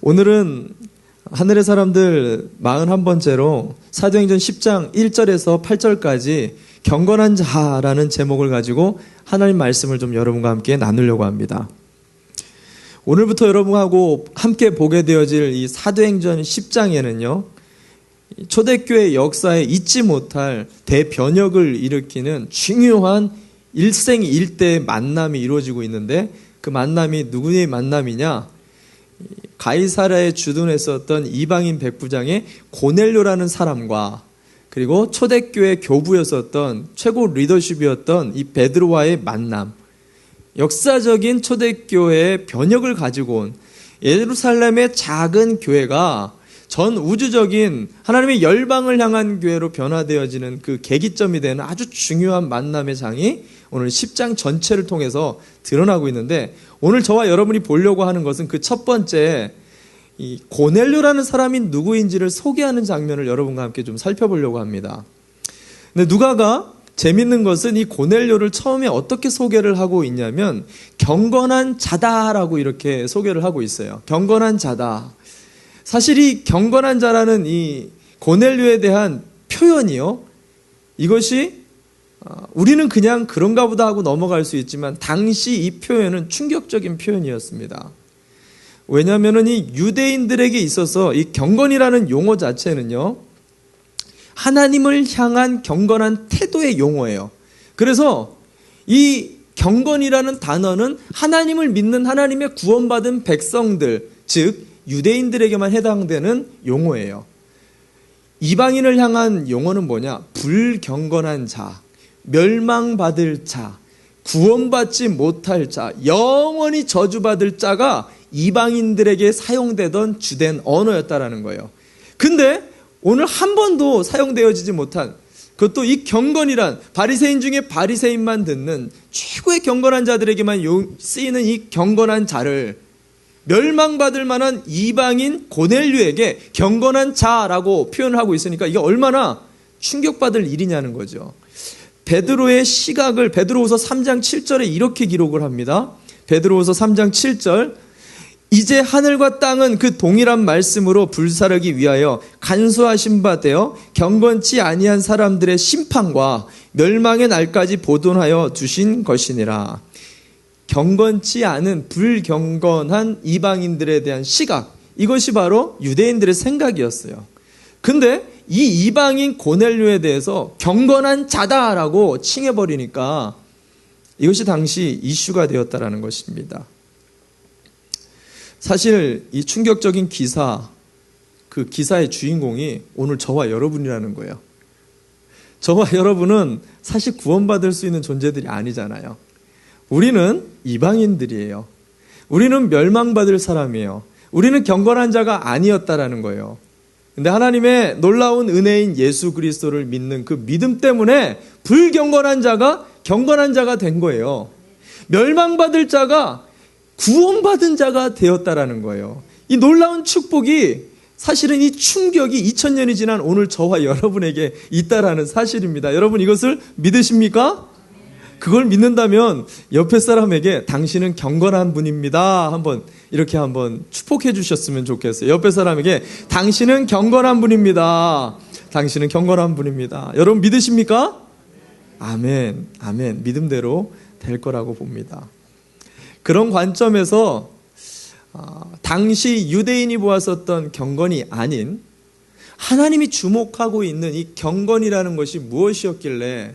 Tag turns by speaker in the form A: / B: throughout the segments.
A: 오늘은 하늘의 사람들 41번째로 사도행전 10장 1절에서 8절까지 경건한 자라는 제목을 가지고 하나님 말씀을 좀 여러분과 함께 나누려고 합니다. 오늘부터 여러분하고 함께 보게 되어질 이 사도행전 10장에는요, 초대교회 역사에 잊지 못할 대변혁을 일으키는 중요한 일생일대의 만남이 이루어지고 있는데, 그 만남이 누구의 만남이냐? 가이사랴에 주둔했었던 이방인 백부장의 고넬료라는 사람과, 그리고 초대교회 교부였었던 최고 리더십이었던 이 베드로와의 만남, 역사적인 초대교회의 변혁을 가지고 온 예루살렘의 작은 교회가 전 우주적인 하나님의 열방을 향한 교회로 변화되어지는 그 계기점이 되는 아주 중요한 만남의 장이 오늘 10장 전체를 통해서 드러나고 있는데, 오늘 저와 여러분이 보려고 하는 것은 그 첫 번째 이 고넬료라는 사람이 누구인지를 소개하는 장면을 여러분과 함께 좀 살펴보려고 합니다. 근데 누가가 재밌는 것은 이 고넬료를 처음에 어떻게 소개를 하고 있냐면 경건한 자다라고 이렇게 소개를 하고 있어요. 경건한 자다. 사실 이 경건한 자라는 이 고넬료에 대한 표현이요, 이것이 우리는 그냥 그런가 보다 하고 넘어갈 수 있지만 당시 이 표현은 충격적인 표현이었습니다. 왜냐하면 이 유대인들에게 있어서 이 경건이라는 용어 자체는요, 하나님을 향한 경건한 태도의 용어예요. 그래서 이 경건이라는 단어는 하나님을 믿는 하나님의 구원받은 백성들, 즉 유대인들에게만 해당되는 용어예요. 이방인을 향한 용어는 뭐냐? 불경건한 자, 멸망받을 자, 구원받지 못할 자, 영원히 저주받을 자가 이방인들에게 사용되던 주된 언어였다라는 거예요. 근데 오늘 한 번도 사용되어지지 못한, 그것도 이 경건이란 바리새인 중에 바리새인만 듣는 최고의 경건한 자들에게만 쓰이는 이 경건한 자를 멸망받을 만한 이방인 고넬료에게 경건한 자라고 표현을 하고 있으니까 이게 얼마나 충격받을 일이냐는 거죠. 베드로의 시각을 베드로후서 3장 7절에 이렇게 기록을 합니다. 베드로후서 3장 7절, 이제 하늘과 땅은 그 동일한 말씀으로 불사르기 위하여 간수하신 바 되어 경건치 아니한 사람들의 심판과 멸망의 날까지 보존하여 두신 것이니라. 경건치 않은 불경건한 이방인들에 대한 시각, 이것이 바로 유대인들의 생각이었어요. 근데 이 이방인 고넬료에 대해서 경건한 자다라고 칭해버리니까 이것이 당시 이슈가 되었다라는 것입니다. 사실 이 충격적인 기사, 그 기사의 주인공이 오늘 저와 여러분이라는 거예요. 저와 여러분은 사실 구원받을 수 있는 존재들이 아니잖아요. 우리는 이방인들이에요. 우리는 멸망받을 사람이에요. 우리는 경건한 자가 아니었다라는 거예요. 근데 하나님의 놀라운 은혜인 예수 그리스도를 믿는 그 믿음 때문에 불경건한 자가 경건한 자가 된 거예요. 멸망받을 자가 구원받은 자가 되었다라는 거예요. 이 놀라운 축복이, 사실은 이 충격이 2000년이 지난 오늘 저와 여러분에게 있다라는 사실입니다. 여러분 이것을 믿으십니까? 그걸 믿는다면 옆에 사람에게 당신은 경건한 분입니다 이렇게 한번 축복해 주셨으면 좋겠어요. 옆에 사람에게 당신은 경건한 분입니다. 당신은 경건한 분입니다. 여러분 믿으십니까? 아멘, 아멘. 믿음대로 될 거라고 봅니다. 그런 관점에서 당시 유대인이 보았었던 경건이 아닌 하나님이 주목하고 있는 이 경건이라는 것이 무엇이었길래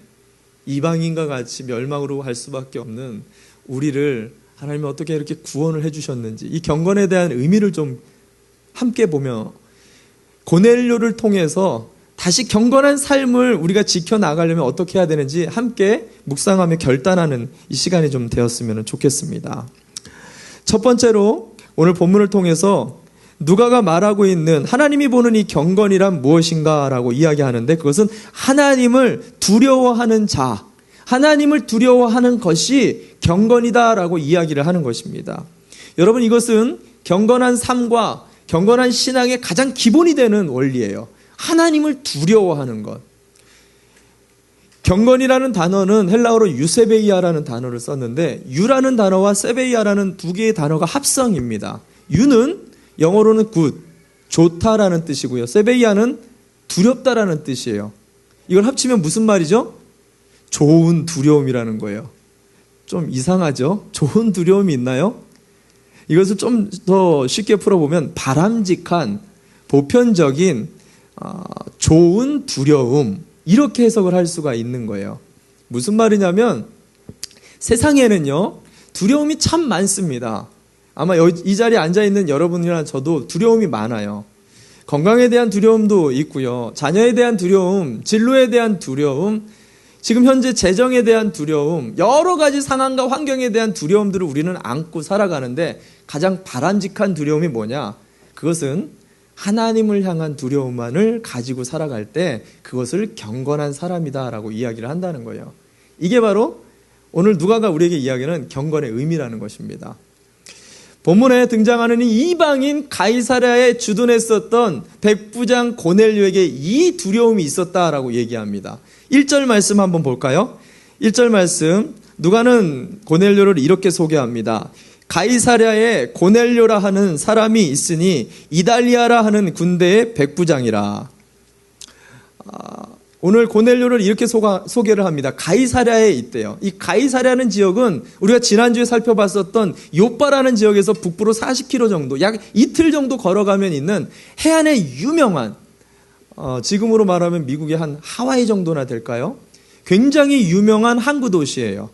A: 이방인과 같이 멸망으로 갈 수밖에 없는 우리를 하나님이 어떻게 이렇게 구원을 해주셨는지, 이 경건에 대한 의미를 좀 함께 보며 고넬료를 통해서 다시 경건한 삶을 우리가 지켜나가려면 어떻게 해야 되는지 함께 묵상하며 결단하는 이 시간이 좀 되었으면 좋겠습니다. 첫 번째로 오늘 본문을 통해서 누가가 말하고 있는 하나님이 보는 이 경건이란 무엇인가라고 이야기하는데, 그것은 하나님을 두려워하는 자, 하나님을 두려워하는 것이 경건이다라고 이야기를 하는 것입니다. 여러분 이것은 경건한 삶과 경건한 신앙의 가장 기본이 되는 원리예요. 하나님을 두려워하는 것. 경건이라는 단어는 헬라어로 유세베이아라는 단어를 썼는데, 유라는 단어와 세베이아라는 두 개의 단어가 합성입니다. 유는 영어로는 good, 좋다라는 뜻이고요. 세베이아는 두렵다라는 뜻이에요. 이걸 합치면 무슨 말이죠? 좋은 두려움이라는 거예요. 좀 이상하죠? 좋은 두려움이 있나요? 이것을 좀 더 쉽게 풀어보면 바람직한, 보편적인 좋은 두려움, 이렇게 해석을 할 수가 있는 거예요. 무슨 말이냐면 세상에는요, 두려움이 참 많습니다. 아마 이 자리에 앉아있는 여러분이나 저도 두려움이 많아요. 건강에 대한 두려움도 있고요. 자녀에 대한 두려움, 진로에 대한 두려움, 지금 현재 재정에 대한 두려움, 여러 가지 상황과 환경에 대한 두려움들을 우리는 안고 살아가는데 가장 바람직한 두려움이 뭐냐? 그것은 하나님을 향한 두려움만을 가지고 살아갈 때 그것을 경건한 사람이다라고 이야기를 한다는 거예요. 이게 바로 오늘 누가가 우리에게 이야기하는 경건의 의미라는 것입니다. 본문에 등장하는 이 이방인 가이사랴에 주둔했었던 백부장 고넬료에게 이 두려움이 있었다라고 얘기합니다. 1절 말씀 한번 볼까요? 1절 말씀, 누가는 고넬료를 이렇게 소개합니다. 가이사랴에 고넬료라 하는 사람이 있으니 이달리아라 하는 군대의 백부장이라. 오늘 고넬료를 이렇게 소개를 합니다. 가이사랴에 있대요. 이 가이사랴는 지역은 우리가 지난주에 살펴봤었던 요빠라는 지역에서 북부로 40km 정도, 약 이틀 정도 걸어가면 있는 해안에 유명한, 지금으로 말하면 미국의 한 하와이 정도나 될까요? 굉장히 유명한 항구 도시예요.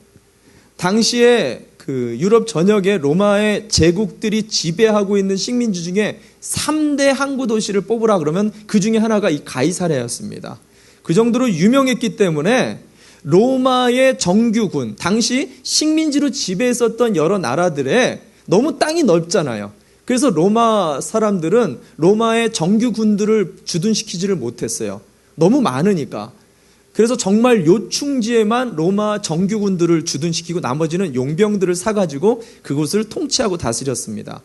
A: 당시에 그 유럽 전역에 로마의 제국들이 지배하고 있는 식민지 중에 3대 항구 도시를 뽑으라 그러면 그 중에 하나가 이 가이사랴였습니다. 그 정도로 유명했기 때문에 로마의 정규군, 당시 식민지로 지배했었던 여러 나라들에 너무 땅이 넓잖아요. 그래서 로마 사람들은 로마의 정규군들을 주둔시키지를 못했어요. 너무 많으니까. 그래서 정말 요충지에만 로마 정규군들을 주둔시키고 나머지는 용병들을 사가지고 그곳을 통치하고 다스렸습니다.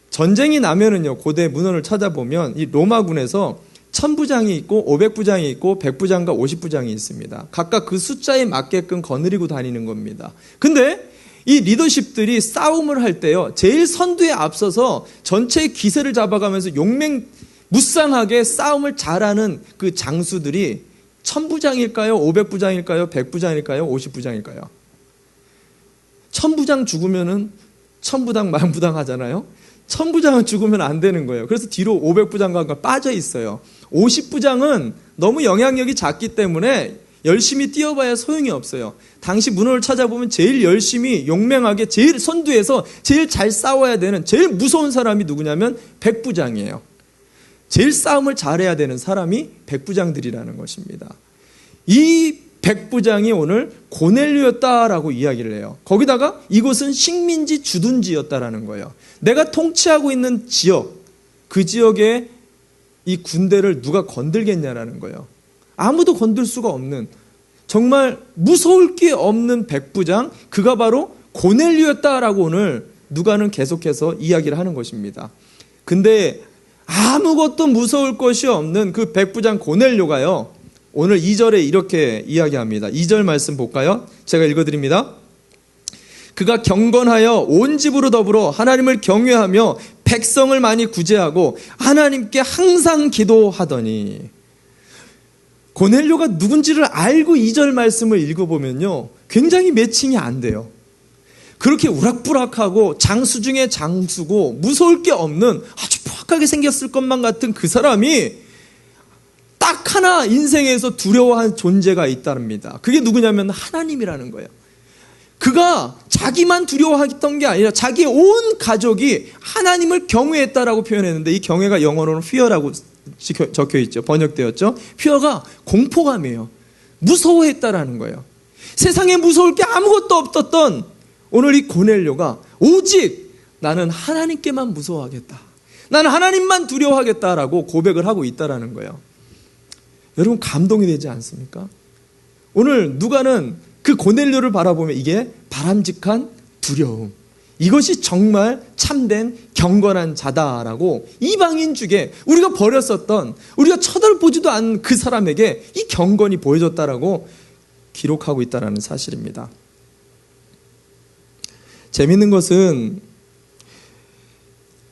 A: 전쟁이 나면은요, 고대 문헌을 찾아보면 이 로마군에서 1000부장이 있고 500부장이 있고 100부장과 50부장이 있습니다. 각각 그 숫자에 맞게끔 거느리고 다니는 겁니다. 근데 이 리더십들이 싸움을 할 때요, 제일 선두에 앞서서 전체의 기세를 잡아가면서 용맹무쌍하게 싸움을 잘하는 그 장수들이 1000부장일까요? 500부장일까요? 100부장일까요? 50부장일까요? 1000부장 죽으면은 1000부당 만부당 하잖아요. 1000부장은 죽으면 안 되는 거예요. 그래서 뒤로 500부장과 빠져 있어요. 50부장은 너무 영향력이 작기 때문에 열심히 뛰어봐야 소용이 없어요. 당시 문헌을 찾아보면 제일 열심히 용맹하게 제일 선두에서 제일 잘 싸워야 되는 제일 무서운 사람이 누구냐면 100부장이에요. 제일 싸움을 잘해야 되는 사람이 100부장들이라는 것입니다. 이 100부장이 오늘 고넬료였다라고 이야기를 해요. 거기다가 이곳은 식민지 주둔지였다라는 거예요. 내가 통치하고 있는 지역, 그 지역에 이 군대를 누가 건들겠냐라는 거예요. 아무도 건들 수가 없는, 정말 무서울 게 없는 백부장, 그가 바로 고넬료였다라고 오늘 누가는 계속해서 이야기를 하는 것입니다. 근데 아무것도 무서울 것이 없는 그 백부장 고넬료가요, 오늘 2절에 이렇게 이야기합니다. 2절 말씀 볼까요? 제가 읽어드립니다. 그가 경건하여 온 집으로 더불어 하나님을 경외하며 백성을 많이 구제하고 하나님께 항상 기도하더니. 고넬료가 누군지를 알고 2절 말씀을 읽어보면요, 굉장히 매칭이 안 돼요. 그렇게 우락부락하고 장수 중에 장수고 무서울 게 없는 아주 포악하게 생겼을 것만 같은 그 사람이 딱 하나 인생에서 두려워한 존재가 있답니다. 그게 누구냐면 하나님이라는 거예요. 그가 자기만 두려워했던 게 아니라 자기의 온 가족이 하나님을 경외했다라고 표현했는데, 이 경외가 영어로는 fear라고 적혀 있죠. 번역되었죠. fear가 공포감이에요. 무서워했다라는 거예요. 세상에 무서울 게 아무것도 없었던 오늘 이 고넬료가 오직 나는 하나님께만 무서워하겠다, 나는 하나님만 두려워하겠다라고 고백을 하고 있다라는 거예요. 여러분, 감동이 되지 않습니까? 오늘 누가는 그 고넬료를 바라보면 이게 바람직한 두려움, 이것이 정말 참된 경건한 자다라고 이방인 중에 우리가 버렸었던, 우리가 쳐다보지도 않은 그 사람에게 이 경건이 보여졌다라고 기록하고 있다는 사실입니다. 재밌는 것은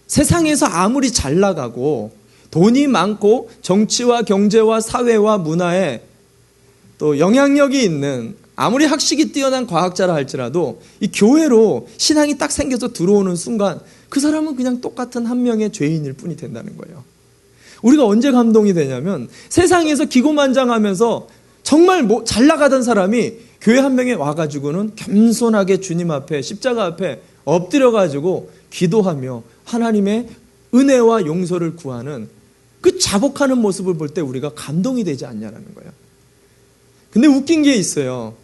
A: 세상에서 아무리 잘 나가고 돈이 많고 정치와 경제와 사회와 문화에 또 영향력이 있는 아무리 학식이 뛰어난 과학자라 할지라도 이 교회로 신앙이 딱 생겨서 들어오는 순간 그 사람은 그냥 똑같은 한 명의 죄인일 뿐이 된다는 거예요. 우리가 언제 감동이 되냐면 세상에서 기고만장하면서 정말 잘 나가던 사람이 교회 한 명에 와가지고는 겸손하게 주님 앞에 십자가 앞에 엎드려가지고 기도하며 하나님의 은혜와 용서를 구하는 그 자복하는 모습을 볼 때 우리가 감동이 되지 않냐라는 거예요. 근데 웃긴 게 있어요.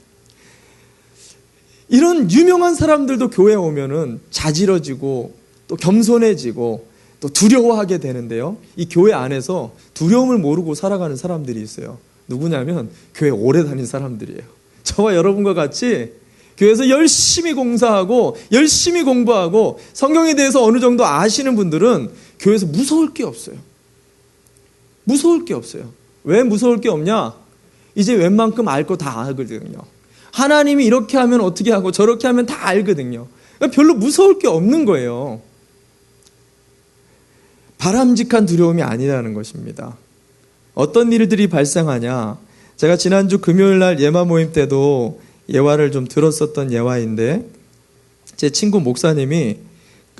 A: 이런 유명한 사람들도 교회에 오면은 자지러지고 또 겸손해지고 또 두려워하게 되는데요. 이 교회 안에서 두려움을 모르고 살아가는 사람들이 있어요. 누구냐면 교회 오래 다닌 사람들이에요. 저와 여러분과 같이 교회에서 열심히 공사하고 열심히 공부하고 성경에 대해서 어느 정도 아시는 분들은 교회에서 무서울 게 없어요. 무서울 게 없어요. 왜 무서울 게 없냐? 이제 웬만큼 알 거 다 알거든요. 하나님이 이렇게 하면 어떻게 하고 저렇게 하면 다 알거든요. 그러니까 별로 무서울 게 없는 거예요. 바람직한 두려움이 아니라는 것입니다. 어떤 일들이 발생하냐? 제가 지난주 금요일 날 예마 모임 때도 예화를 좀 들었었던 예화인데 제 친구 목사님이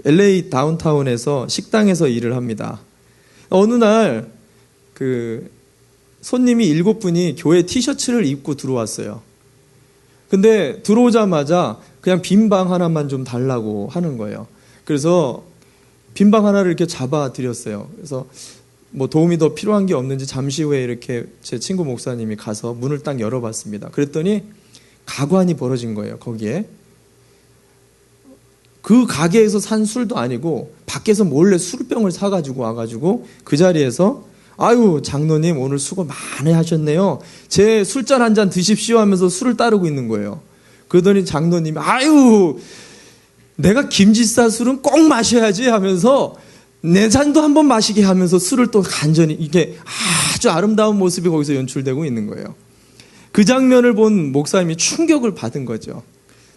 A: LA 다운타운에서 식당에서 일을 합니다. 어느 날 그 손님이 7분이 교회 티셔츠를 입고 들어왔어요. 근데 들어오자마자 그냥 빈 방 하나만 좀 달라고 하는 거예요. 그래서 빈 방 하나를 이렇게 잡아 드렸어요. 그래서 뭐 도움이 더 필요한 게 없는지 잠시 후에 이렇게 제 친구 목사님이 가서 문을 딱 열어봤습니다. 그랬더니 가관이 벌어진 거예요. 거기에 그 가게에서 산 술도 아니고 밖에서 몰래 술병을 사가지고 와가지고 그 자리에서 아유 장로님 오늘 수고 많이 하셨네요. 제 술잔 한 잔 드십시오 하면서 술을 따르고 있는 거예요. 그러더니 장로님이 아유 내가 김지사 술은 꼭 마셔야지 하면서 내 잔도 한번 마시게 하면서 술을 또 간절히 이게 아주 아름다운 모습이 거기서 연출되고 있는 거예요. 그 장면을 본 목사님이 충격을 받은 거죠.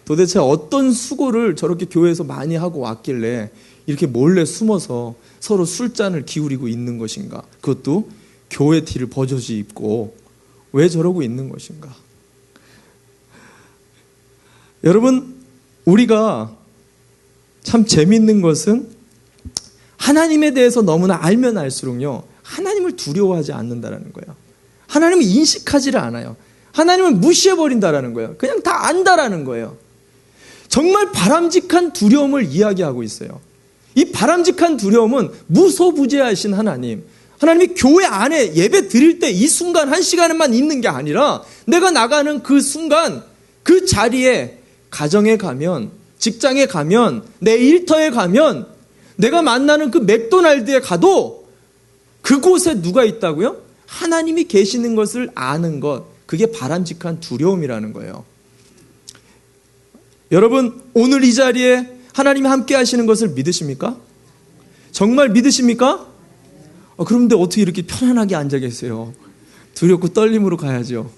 A: 도대체 어떤 수고를 저렇게 교회에서 많이 하고 왔길래 이렇게 몰래 숨어서 서로 술잔을 기울이고 있는 것인가? 그것도 교회 티를 버젓이 입고 왜 저러고 있는 것인가? 여러분, 우리가 참 재밌는 것은 하나님에 대해서 너무나 알면 알수록요, 하나님을 두려워하지 않는다라는 거예요. 하나님을 인식하지를 않아요. 하나님을 무시해버린다라는 거예요. 그냥 다 안다라는 거예요. 정말 바람직한 두려움을 이야기하고 있어요. 이 바람직한 두려움은 무소부재하신 하나님, 하나님이 교회 안에 예배 드릴 때 이 순간 한 시간에만 있는 게 아니라 내가 나가는 그 순간 그 자리에 가정에 가면, 직장에 가면, 내 일터에 가면, 내가 만나는 그 맥도날드에 가도 그곳에 누가 있다고요? 하나님이 계시는 것을 아는 것, 그게 바람직한 두려움이라는 거예요. 여러분, 오늘 이 자리에 하나님이 함께 하시는 것을 믿으십니까? 정말 믿으십니까? 그런데 어떻게 이렇게 편안하게 앉아 계세요? 두렵고 떨림으로 가야죠.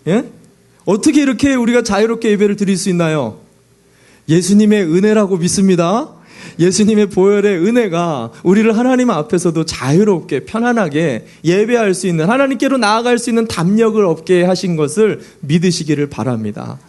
A: 예? 어떻게 이렇게 우리가 자유롭게 예배를 드릴 수 있나요? 예수님의 은혜라고 믿습니다. 예수님의 보혈의 은혜가 우리를 하나님 앞에서도 자유롭게 편안하게 예배할 수 있는, 하나님께로 나아갈 수 있는 담력을 얻게 하신 것을 믿으시기를 바랍니다.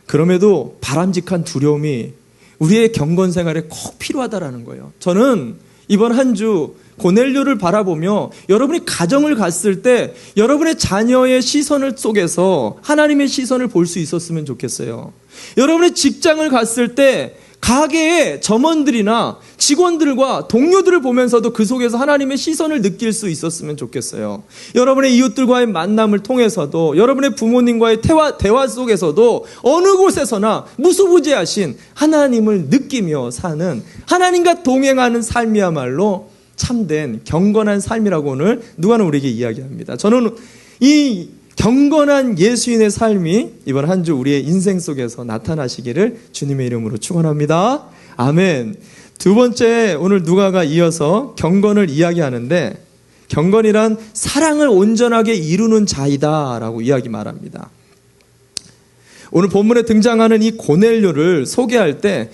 A: 그럼에도 바람직한 두려움이 우리의 경건 생활에 꼭 필요하다라는 거예요. 저는 이번 한 주 고넬료를 바라보며 여러분이 가정을 갔을 때 여러분의 자녀의 시선을 속에서 하나님의 시선을 볼 수 있었으면 좋겠어요. 여러분의 직장을 갔을 때 가게의 점원들이나 직원들과 동료들을 보면서도 그 속에서 하나님의 시선을 느낄 수 있었으면 좋겠어요. 여러분의 이웃들과의 만남을 통해서도, 여러분의 부모님과의 대화 속에서도 어느 곳에서나 무소부재하신 하나님을 느끼며 사는, 하나님과 동행하는 삶이야말로 참된 경건한 삶이라고 오늘 누가는 우리에게 이야기합니다. 저는 이 경건한 예수인의 삶이 이번 한 주 우리의 인생 속에서 나타나시기를 주님의 이름으로 축원합니다. 아멘. 두 번째, 오늘 누가가 이어서 경건을 이야기하는데, 경건이란 사랑을 온전하게 이루는 자이다라고 이야기 말합니다. 오늘 본문에 등장하는 이 고넬료를 소개할 때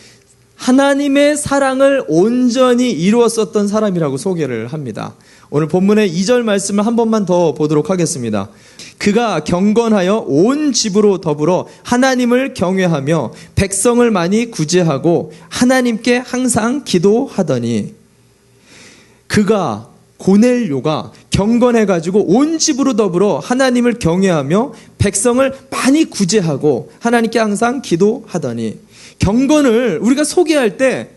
A: 하나님의 사랑을 온전히 이루었었던 사람이라고 소개를 합니다. 오늘 본문의 2절 말씀을 한 번만 더 보도록 하겠습니다. 그가 경건하여 온 집으로 더불어 하나님을 경외하며 백성을 많이 구제하고 하나님께 항상 기도하더니, 그가 고넬료가 경건해가지고 온 집으로 더불어 하나님을 경외하며 백성을 많이 구제하고 하나님께 항상 기도하더니, 경건을 우리가 소개할 때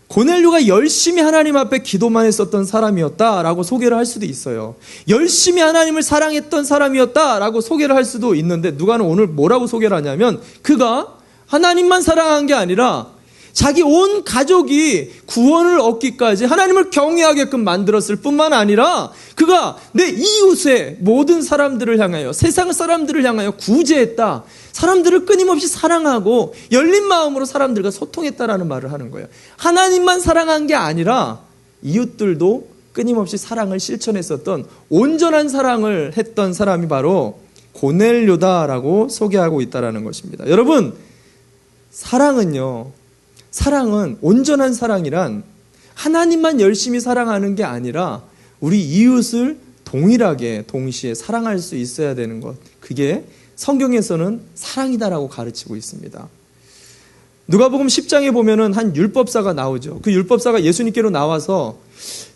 A: 고넬료가 열심히 하나님 앞에 기도만 했었던 사람이었다라고 소개를 할 수도 있어요. 열심히 하나님을 사랑했던 사람이었다라고 소개를 할 수도 있는데, 누가는 오늘 뭐라고 소개를 하냐면 그가 하나님만 사랑한 게 아니라 자기 온 가족이 구원을 얻기까지 하나님을 경외하게끔 만들었을 뿐만 아니라 그가 내 이웃의 모든 사람들을 향하여, 세상 사람들을 향하여 구제했다. 사람들을 끊임없이 사랑하고 열린 마음으로 사람들과 소통했다라는 말을 하는 거예요. 하나님만 사랑한 게 아니라 이웃들도 끊임없이 사랑을 실천했었던 온전한 사랑을 했던 사람이 바로 고넬료다라고 소개하고 있다라는 것입니다. 여러분, 사랑은 온전한 사랑이란 하나님만 열심히 사랑하는 게 아니라 우리 이웃을 동일하게 동시에 사랑할 수 있어야 되는 것, 그게 성경에서는 사랑이다라고 가르치고 있습니다. 누가복음 10장에 보면은 한 율법사가 나오죠. 그 율법사가 예수님께로 나와서,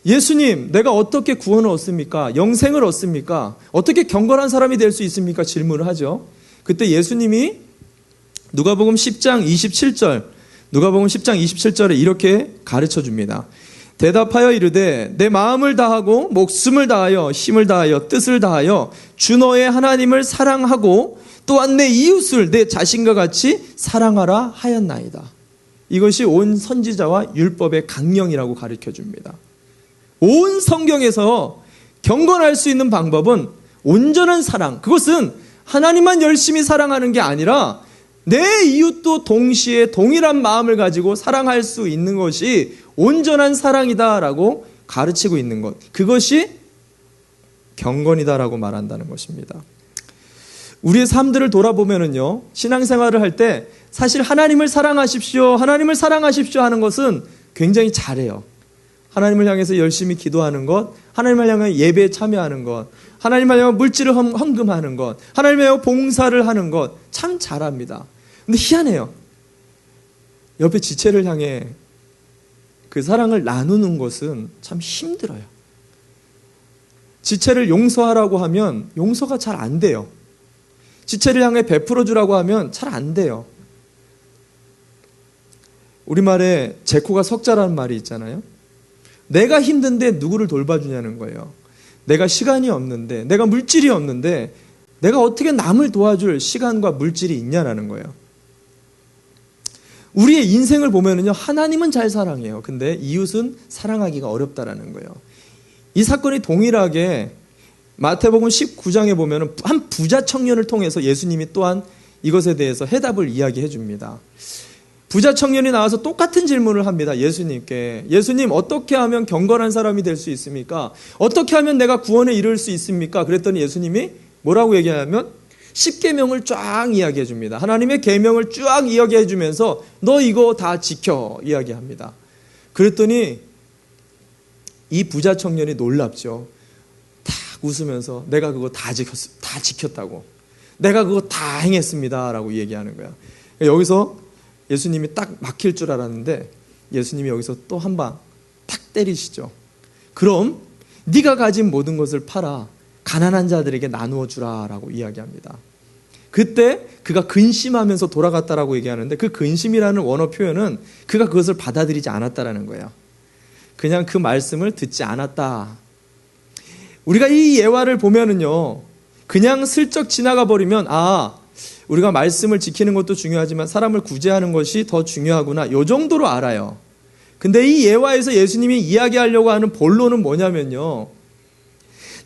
A: 예수님, 내가 어떻게 구원을 얻습니까? 영생을 얻습니까? 어떻게 경건한 사람이 될 수 있습니까? 질문을 하죠. 그때 예수님이 누가복음 10장 27절에 이렇게 가르쳐 줍니다. 대답하여 이르되, 내 마음을 다하고 목숨을 다하여 힘을 다하여 뜻을 다하여 주 너의 하나님을 사랑하고 또한 내 이웃을 내 자신과 같이 사랑하라 하였나이다. 이것이 온 선지자와 율법의 강령이라고 가르쳐 줍니다. 온 성경에서 경건할 수 있는 방법은 온전한 사랑, 그것은 하나님만 열심히 사랑하는 게 아니라 내 이웃도 동시에 동일한 마음을 가지고 사랑할 수 있는 것이 온전한 사랑이다라고 가르치고 있는 것, 그것이 경건이다라고 말한다는 것입니다. 우리의 삶들을 돌아보면은요, 신앙생활을 할 때 사실 하나님을 사랑하십시오 하는 것은 굉장히 잘해요. 하나님을 향해서 열심히 기도하는 것, 하나님을 향해 예배에 참여하는 것, 하나님을 향해 물질을 헌금하는 것, 하나님을 향해 봉사를 하는 것 참 잘합니다. 근데 희한해요. 옆에 지체를 향해 그 사랑을 나누는 것은 참 힘들어요. 지체를 용서하라고 하면 용서가 잘 안 돼요. 지체를 향해 베풀어 주라고 하면 잘 안 돼요. 우리말에 제코가 석자라는 말이 있잖아요. 내가 힘든데 누구를 돌봐주냐는 거예요. 내가 시간이 없는데, 내가 물질이 없는데 내가 어떻게 남을 도와줄 시간과 물질이 있냐라는 거예요. 우리의 인생을 보면은요, 하나님은 잘 사랑해요. 근데 이웃은 사랑하기가 어렵다라는 거예요. 이 사건이 동일하게 마태복음 19장에 보면은 한 부자 청년을 통해서 예수님이 또한 이것에 대해서 해답을 이야기해 줍니다. 부자 청년이 나와서 똑같은 질문을 합니다. 예수님께. 예수님, 어떻게 하면 경건한 사람이 될 수 있습니까? 어떻게 하면 내가 구원에 이를 수 있습니까? 그랬더니 예수님이 뭐라고 얘기하냐면 10계명을 쫙 이야기해 줍니다. 하나님의 계명을 쫙 이야기해 주면서 너 이거 다 지켜 이야기합니다. 그랬더니 이 부자 청년이 놀랍죠. 탁 웃으면서 내가 그거 다 지켰다고. 내가 그거 다 행했습니다 라고 얘기하는 거야. 여기서 예수님이 딱 막힐 줄 알았는데 예수님이 여기서 또 한 방 탁 때리시죠. 그럼 네가 가진 모든 것을 팔아 가난한 자들에게 나누어 주라라고 이야기합니다. 그때 그가 근심하면서 돌아갔다라고 얘기하는데, 그 근심이라는 원어 표현은 그가 그것을 받아들이지 않았다라는 거예요. 그냥 그 말씀을 듣지 않았다. 우리가 이 예화를 보면은요, 그냥 슬쩍 지나가 버리면 우리가 말씀을 지키는 것도 중요하지만 사람을 구제하는 것이 더 중요하구나, 요 정도로 알아요. 근데 이 예화에서 예수님이 이야기하려고 하는 본론은 뭐냐면요,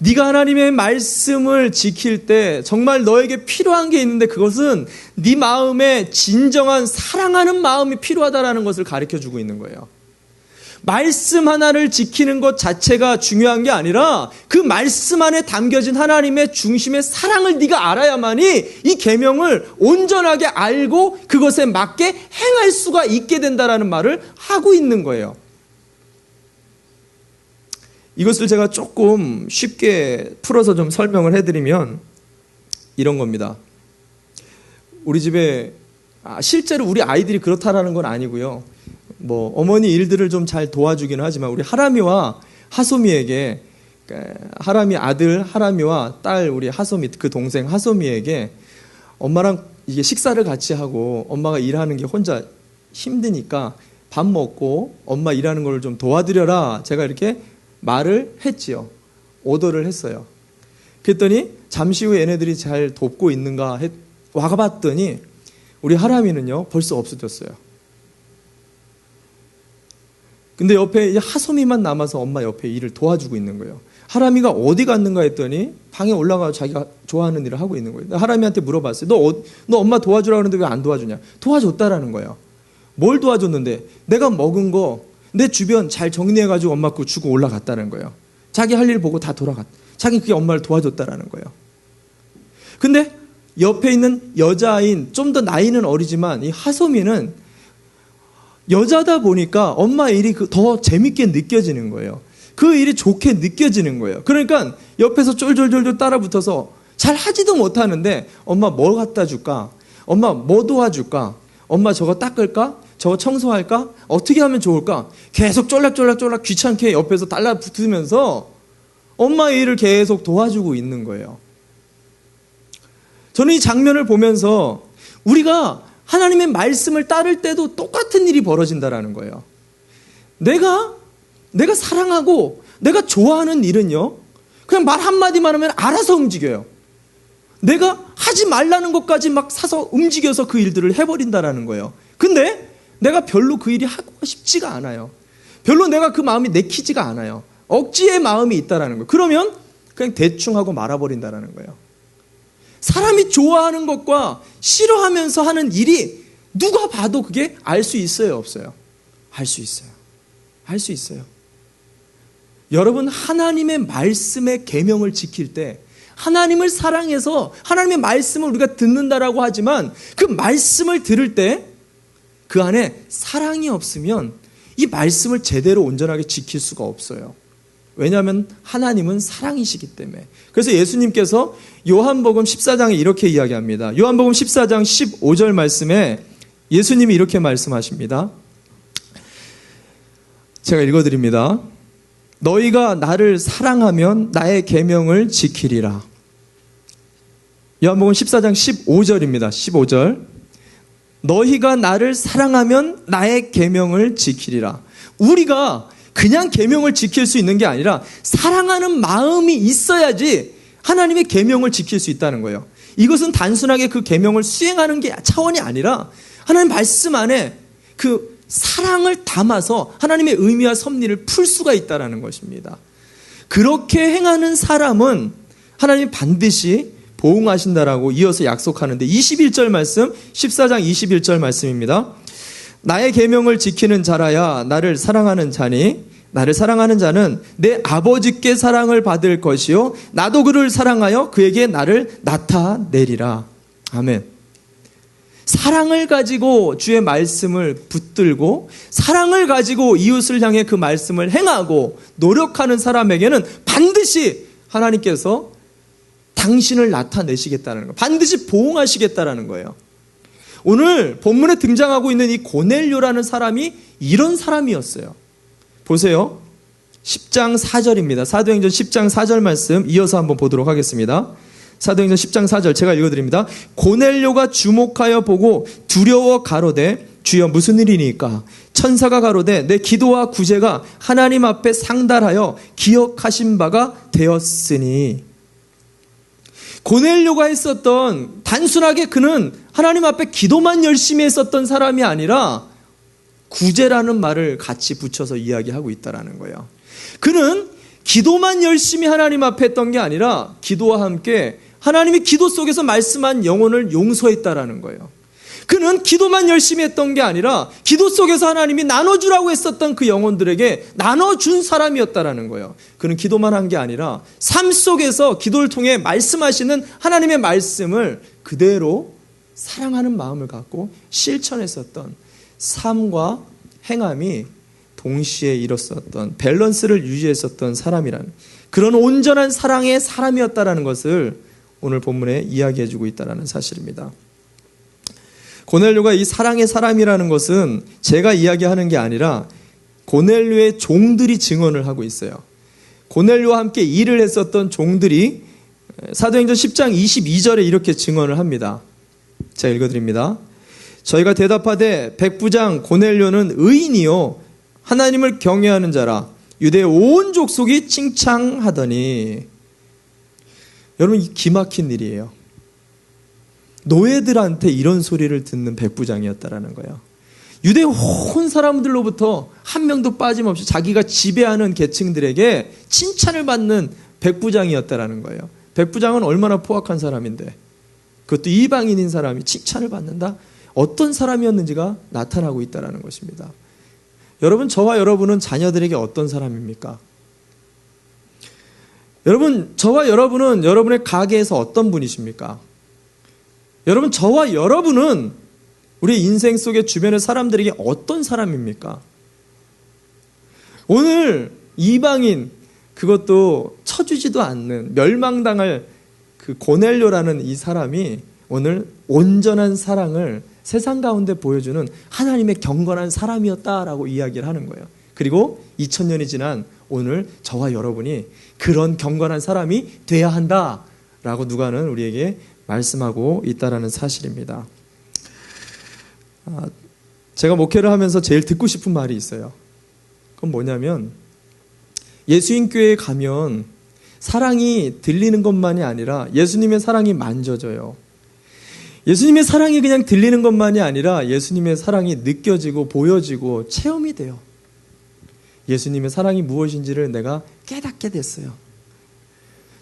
A: 네가 하나님의 말씀을 지킬 때 정말 너에게 필요한 게 있는데 그것은 네 마음에 진정한 사랑하는 마음이 필요하다라는 것을 가르쳐주고 있는 거예요. 말씀 하나를 지키는 것 자체가 중요한 게 아니라 그 말씀 안에 담겨진 하나님의 중심의 사랑을 네가 알아야만이 이 계명을 온전하게 알고 그것에 맞게 행할 수가 있게 된다라는 말을 하고 있는 거예요. 이것을 제가 조금 쉽게 풀어서 좀 설명을 해드리면 이런 겁니다. 우리 집에 실제로 우리 아이들이 그렇다라는 건 아니고요. 뭐 어머니 일들을 좀 잘 도와주기는 하지만 우리 하람이와 하소미에게, 하람이 아들 하람이와 딸 우리 하소미, 그 동생 하소미에게 엄마랑 이게 식사를 같이 하고 엄마가 일하는 게 혼자 힘드니까 밥 먹고 엄마 일하는 걸 좀 도와드려라, 제가 이렇게 말을 했지요. 오더를 했어요. 그랬더니 잠시 후에 얘네들이 잘 돕고 있는가 와봤더니 우리 하람이는요 벌써 없어졌어요. 근데 옆에 하소미만 남아서 엄마 옆에 일을 도와주고 있는 거예요. 하람이가 어디 갔는가 했더니 방에 올라가서 자기가 좋아하는 일을 하고 있는 거예요. 하람이한테 물어봤어요. 너 엄마 도와주라 그러는데 왜 안 도와주냐? 도와줬다라는 거예요. 뭘 도와줬는데? 내가 먹은 거 내 주변 잘 정리해가지고 엄마 거 주고 올라갔다는 거예요. 자기 할 일 보고 다 자기 그게 엄마를 도와줬다라는 거예요. 근데 옆에 있는 여자아인, 좀 더 나이는 어리지만 이 하소미는 여자다 보니까 엄마 일이 더 재밌게 느껴지는 거예요. 그 일이 좋게 느껴지는 거예요. 그러니까 옆에서 쫄쫄쫄쫄 따라붙어서 잘 하지도 못하는데 엄마 뭐 갖다 줄까? 엄마 뭐 도와줄까? 엄마 저거 닦을까? 저거 청소할까? 어떻게 하면 좋을까? 계속 쫄락쫄락쫄락 귀찮게 옆에서 달라붙으면서 엄마의 일을 계속 도와주고 있는 거예요. 저는 이 장면을 보면서 우리가 하나님의 말씀을 따를 때도 똑같은 일이 벌어진다라는 거예요. 내가 사랑하고 내가 좋아하는 일은요, 그냥 말 한마디만 하면 알아서 움직여요. 내가 하지 말라는 것까지 막 사서 움직여서 그 일들을 해버린다라는 거예요. 근데 내가 별로 그 일이 하고 싶지가 않아요. 별로 내가 그 마음이 내키지가 않아요. 억지의 마음이 있다라는 거예요. 그러면 그냥 대충 하고 말아버린다라는 거예요. 사람이 좋아하는 것과 싫어하면서 하는 일이 누가 봐도 그게 알 수 있어요, 없어요? 알 수 있어요. 알 수 있어요. 여러분, 하나님의 말씀의 계명을 지킬 때, 하나님을 사랑해서 하나님의 말씀을 우리가 듣는다라고 하지만 그 말씀을 들을 때 그 안에 사랑이 없으면 이 말씀을 제대로 온전하게 지킬 수가 없어요. 왜냐하면 하나님은 사랑이시기 때문에. 그래서 예수님께서 요한복음 14장에 이렇게 이야기합니다. 요한복음 14장 15절 말씀에 예수님이 이렇게 말씀하십니다. 제가 읽어드립니다. 너희가 나를 사랑하면 나의 계명을 지키리라. 요한복음 14장 15절입니다. 15절. 너희가 나를 사랑하면 나의 계명을 지키리라. 우리가 그냥 계명을 지킬 수 있는 게 아니라 사랑하는 마음이 있어야지 하나님의 계명을 지킬 수 있다는 거예요. 이것은 단순하게 그 계명을 수행하는 게 차원이 아니라 하나님 말씀 안에 그 사랑을 담아서 하나님의 의미와 섭리를 풀 수가 있다는 것입니다. 그렇게 행하는 사람은 하나님이 반드시 보응하신다라고 이어서 약속하는데 21절 말씀, 14장 21절 말씀입니다. 나의 계명을 지키는 자라야 나를 사랑하는 자니 나를 사랑하는 자는 내 아버지께 사랑을 받을 것이요 나도 그를 사랑하여 그에게 나를 나타내리라. 아멘. 사랑을 가지고 주의 말씀을 붙들고 사랑을 가지고 이웃을 향해 그 말씀을 행하고 노력하는 사람에게는 반드시 하나님께서 당신을 나타내시겠다는 거예요. 반드시 보응하시겠다는 거예요. 오늘 본문에 등장하고 있는 이 고넬료라는 사람이 이런 사람이었어요. 보세요. 10장 4절입니다. 사도행전 10장 4절 말씀 이어서 한번 보도록 하겠습니다. 사도행전 10장 4절 제가 읽어드립니다. 고넬료가 주목하여 보고 두려워 가로되 주여 무슨 일이니까? 천사가 가로되 내 기도와 구제가 하나님 앞에 상달하여 기억하신 바가 되었으니. 고넬료가 했었던, 단순하게 그는 하나님 앞에 기도만 열심히 했었던 사람이 아니라 구제라는 말을 같이 붙여서 이야기하고 있다는 거예요. 그는 기도만 열심히 하나님 앞에 했던 게 아니라 기도와 함께 하나님이 기도 속에서 말씀한 영혼을 용서했다라는 거예요. 그는 기도만 열심히 했던 게 아니라 기도 속에서 하나님이 나눠주라고 했었던 그 영혼들에게 나눠준 사람이었다라는 거예요. 그는 기도만 한 게 아니라 삶 속에서 기도를 통해 말씀하시는 하나님의 말씀을 그대로 사랑하는 마음을 갖고 실천했었던 삶과 행함이 동시에 이뤘었던 밸런스를 유지했었던 사람이라는 그런 온전한 사랑의 사람이었다라는 것을 오늘 본문에 이야기해주고 있다는 사실입니다. 고넬료가 이 사랑의 사람이라는 것은 제가 이야기하는 게 아니라 고넬료의 종들이 증언을 하고 있어요. 고넬료와 함께 일을 했었던 종들이 사도행전 10장 22절에 이렇게 증언을 합니다. 제가 읽어드립니다. 저희가 대답하되 백부장 고넬료는 의인이요 하나님을 경외하는 자라 유대 온 족속이 칭찬하더니. 여러분, 이 기막힌 일이에요. 노예들한테 이런 소리를 듣는 백부장이었다라는 거예요. 유대 온 사람들로부터 한 명도 빠짐없이 자기가 지배하는 계층들에게 칭찬을 받는 백부장이었다라는 거예요. 백부장은 얼마나 포악한 사람인데, 그것도 이방인인 사람이 칭찬을 받는다? 어떤 사람이었는지가 나타나고 있다는 것입니다. 여러분, 저와 여러분은 자녀들에게 어떤 사람입니까? 여러분, 저와 여러분은 여러분의 가게에서 어떤 분이십니까? 여러분, 저와 여러분은 우리 인생 속의 주변의 사람들에게 어떤 사람입니까? 오늘 이방인, 그것도 쳐주지도 않는 멸망당할 그 고넬료라는 이 사람이 오늘 온전한 사랑을 세상 가운데 보여주는 하나님의 경건한 사람이었다라고 이야기를 하는 거예요. 그리고 2000년이 지난 오늘 저와 여러분이 그런 경건한 사람이 돼야 한다라고 누가는 우리에게 말씀하고 있다라는 사실입니다. 제가 목회를 하면서 제일 듣고 싶은 말이 있어요. 그건 뭐냐면, 예수님 교회에 가면 사랑이 들리는 것만이 아니라 예수님의 사랑이 만져져요. 예수님의 사랑이 그냥 들리는 것만이 아니라 예수님의 사랑이 느껴지고 보여지고 체험이 돼요. 예수님의 사랑이 무엇인지를 내가 깨닫게 됐어요.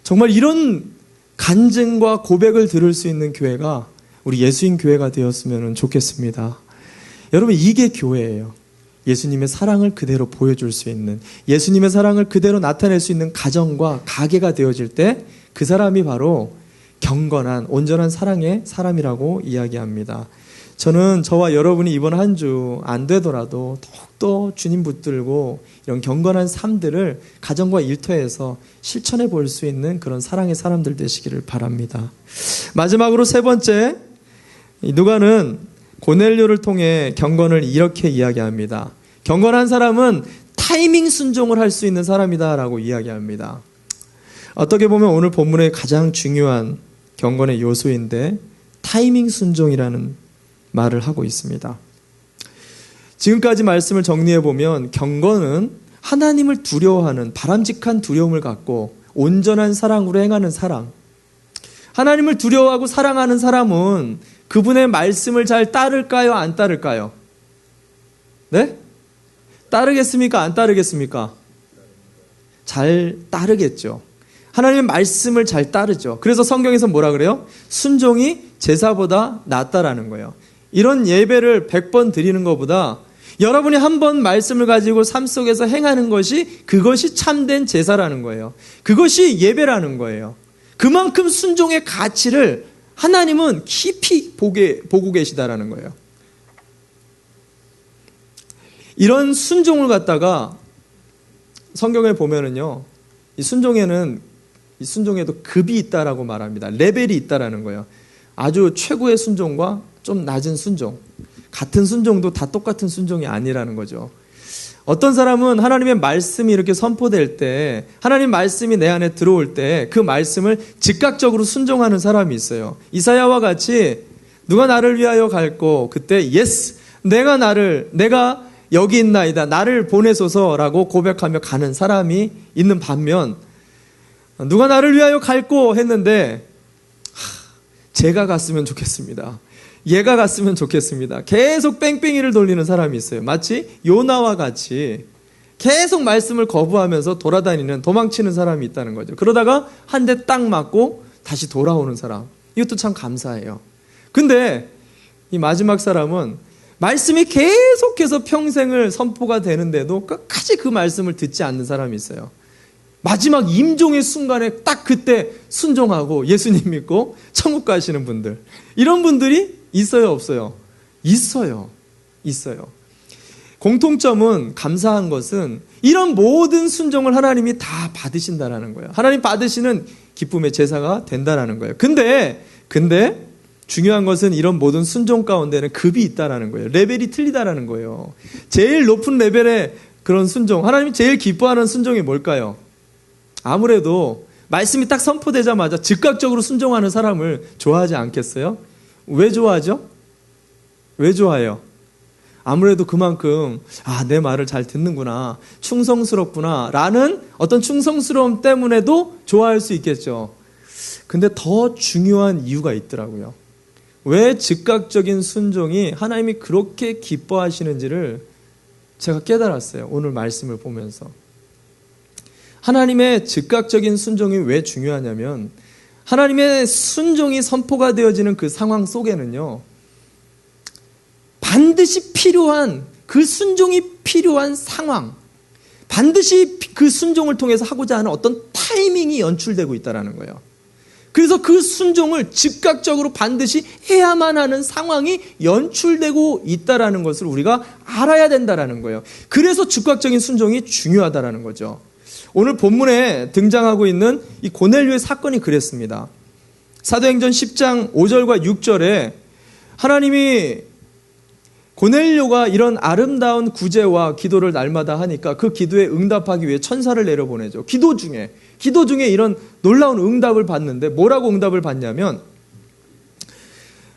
A: 정말 이런 간증과 고백을 들을 수 있는 교회가 우리 예수님 교회가 되었으면 좋겠습니다. 여러분, 이게 교회예요. 예수님의 사랑을 그대로 보여줄 수 있는, 예수님의 사랑을 그대로 나타낼 수 있는 가정과 가게가 되어질 때 그 사람이 바로 경건한 온전한 사랑의 사람이라고 이야기합니다. 저는 저와 여러분이 이번 한 주 안 되더라도 더욱더 주님 붙들고 이런 경건한 삶들을 가정과 일터에서 실천해 볼 수 있는 그런 사랑의 사람들 되시기를 바랍니다. 마지막으로 세 번째, 누가는 고넬료를 통해 경건을 이렇게 이야기합니다. 경건한 사람은 타이밍 순종을 할 수 있는 사람이다라고 이야기합니다. 어떻게 보면 오늘 본문의 가장 중요한 경건의 요소인데 타이밍 순종이라는 말을 하고 있습니다. 지금까지 말씀을 정리해 보면 경건은 하나님을 두려워하는 바람직한 두려움을 갖고 온전한 사랑으로 행하는 사람. 하나님을 두려워하고 사랑하는 사람은 그분의 말씀을 잘 따를까요? 안 따를까요? 네? 따르겠습니까? 안 따르겠습니까? 잘 따르겠죠. 하나님의 말씀을 잘 따르죠. 그래서 성경에서 뭐라 그래요? 순종이 제사보다 낫다라는 거예요. 이런 예배를 100번 드리는 것보다 여러분이 한 번 말씀을 가지고 삶 속에서 행하는 것이, 그것이 참된 제사라는 거예요. 그것이 예배라는 거예요. 그만큼 순종의 가치를 하나님은 깊이 보고 계시다라는 거예요. 이런 순종을 갖다가 성경에 보면은요, 이 순종에도 급이 있다라고 말합니다. 레벨이 있다라는 거예요. 아주 최고의 순종과 좀 낮은 순종, 같은 순종도 다 똑같은 순종이 아니라는 거죠. 어떤 사람은 하나님의 말씀이 이렇게 선포될 때, 하나님 말씀이 내 안에 들어올 때 그 말씀을 즉각적으로 순종하는 사람이 있어요. 이사야와 같이 누가 나를 위하여 갈고, 그때 예스, 내가 여기 있나이다, 나를 보내소서라고 고백하며 가는 사람이 있는 반면, 누가 나를 위하여 갈고 했는데 제가 갔으면 좋겠습니다, 얘가 갔으면 좋겠습니다, 계속 뺑뺑이를 돌리는 사람이 있어요. 마치 요나와 같이 계속 말씀을 거부하면서 돌아다니는, 도망치는 사람이 있다는 거죠. 그러다가 한 대 딱 맞고 다시 돌아오는 사람, 이것도 참 감사해요. 근데 이 마지막 사람은 말씀이 계속해서 평생을 선포가 되는데도 끝까지 그 말씀을 듣지 않는 사람이 있어요. 마지막 임종의 순간에 딱 그때 순종하고 예수님 믿고 천국 가시는 분들. 이런 분들이 있어요, 없어요? 있어요. 공통점은 감사한 것은 이런 모든 순종을 하나님이 다 받으신다라는 거예요. 하나님 받으시는 기쁨의 제사가 된다라는 거예요. 근데 중요한 것은 이런 모든 순종 가운데는 급이 있다라는 거예요. 레벨이 틀리다라는 거예요. 제일 높은 레벨의 그런 순종, 하나님이 제일 기뻐하는 순종이 뭘까요? 아무래도 말씀이 딱 선포되자마자 즉각적으로 순종하는 사람을 좋아하지 않겠어요? 왜 좋아하죠? 왜 좋아해요? 아무래도 그만큼 내 말을 잘 듣는구나, 충성스럽구나 라는 어떤 충성스러움 때문에도 좋아할 수 있겠죠. 근데 더 중요한 이유가 있더라고요. 왜 즉각적인 순종이 하나님이 그렇게 기뻐하시는지를 제가 깨달았어요. 오늘 말씀을 보면서. 하나님의 즉각적인 순종이 왜 중요하냐면 하나님의 순종이 선포가 되어지는 그 상황 속에는요, 반드시 필요한 그 순종이 필요한 상황, 반드시 그 순종을 통해서 하고자 하는 어떤 타이밍이 연출되고 있다는 거예요. 그래서 그 순종을 즉각적으로 반드시 해야만 하는 상황이 연출되고 있다는 것을 우리가 알아야 된다는 거예요. 그래서 즉각적인 순종이 중요하다는 거죠. 오늘 본문에 등장하고 있는 이 고넬료의 사건이 그랬습니다. 사도행전 10장 5절과 6절에 하나님이 고넬료가 이런 아름다운 구제와 기도를 날마다 하니까 그 기도에 응답하기 위해 천사를 내려보내죠. 기도 중에 이런 놀라운 응답을 받는데 뭐라고 응답을 받냐면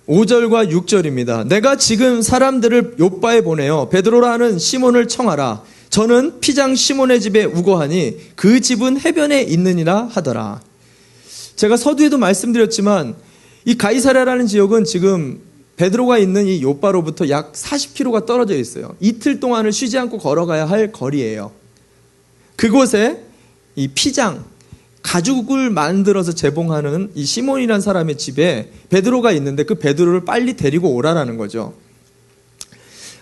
A: 5절과 6절입니다. 내가 지금 사람들을 욥바에 보내어 베드로라 하는 시몬을 청하라. 저는 피장 시몬의 집에 우거하니 그 집은 해변에 있느니라 하더라. 제가 서두에도 말씀드렸지만 이 가이사랴라는 지역은 지금 베드로가 있는 이 욥바로부터 약 40km가 떨어져 있어요. 이틀 동안을 쉬지 않고 걸어가야 할 거리예요. 그곳에 이 피장, 가죽을 만들어서 제봉하는 이 시몬이라는 사람의 집에 베드로가 있는데 그 베드로를 빨리 데리고 오라라는 거죠.